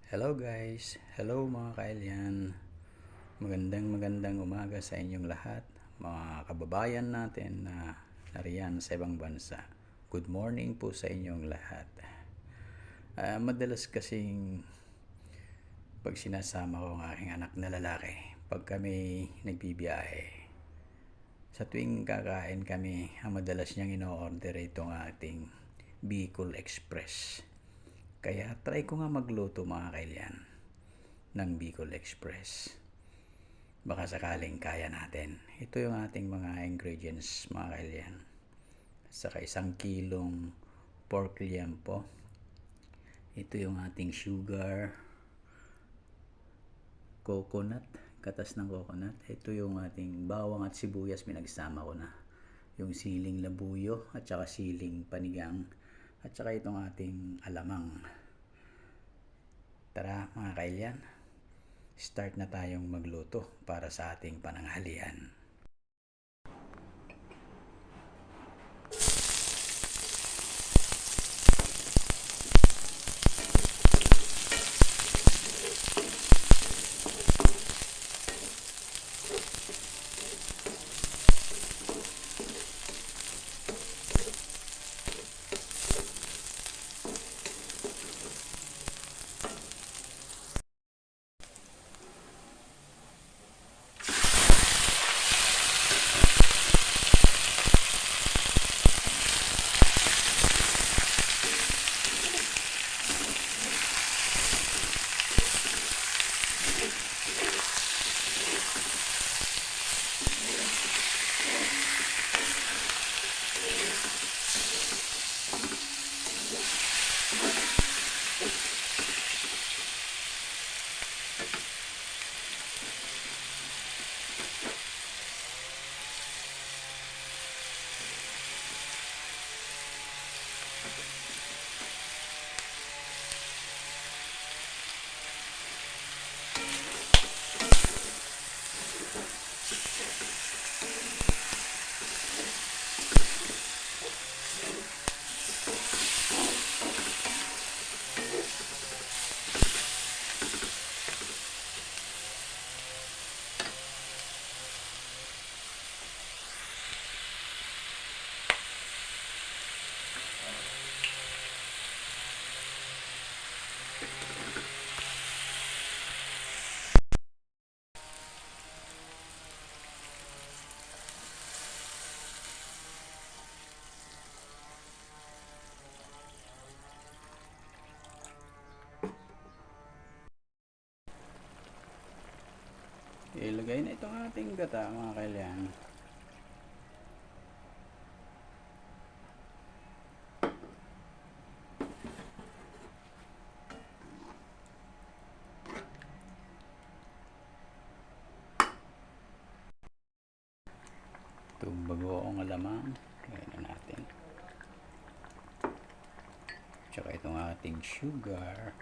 Hello guys, hello mga kailyan. Magandang umaga sa inyong lahat, mga kababayan natin na nariyan sa ibang bansa. Good morning po sa inyong lahat. Madalas kasing pag sinasama ko ang aking anak na lalaki, pag kami nagbibiyahe, sa tuwing kakain kami, ang madalas niyang ino-order itong ating Bicol Express. Kaya try ko nga magluto mga kailyan ng Bicol Express. Baka sakaling kaya natin. Ito yung ating mga ingredients mga kailyan. Saka 1 kilong pork liempo. Ito yung ating sugar, coconut, katas ng coconut. Ito yung ating bawang at sibuyas, pinagsama ko na. Yung siling labuyo at saka siling panigang. At saka itong ating alamang. Tara mga kailyan, start na tayong magluto para sa ating pananghalian. Ilagay na itong ating gata mga kailyan. Itong bagoong alamang, lagay na natin. Tsaka itong ating sugar.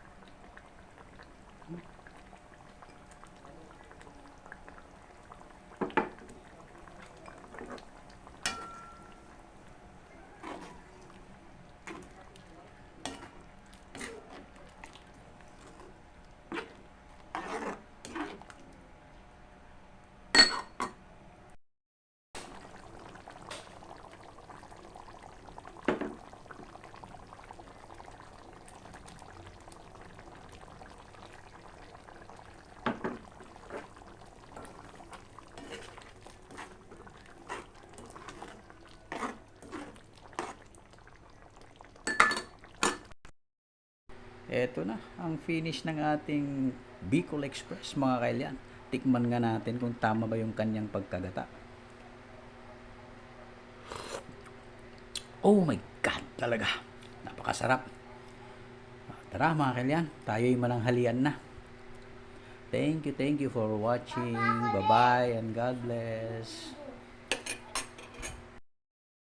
Eto na ang finish ng ating Bicol Express mga kailyan. Tikman nga natin kung tama ba yung kanyang pagkagata. Oh my God, talaga. Napakasarap. Tara mga kailyan, tayo'y mananghalian na. Thank you for watching. Bye-bye and God bless.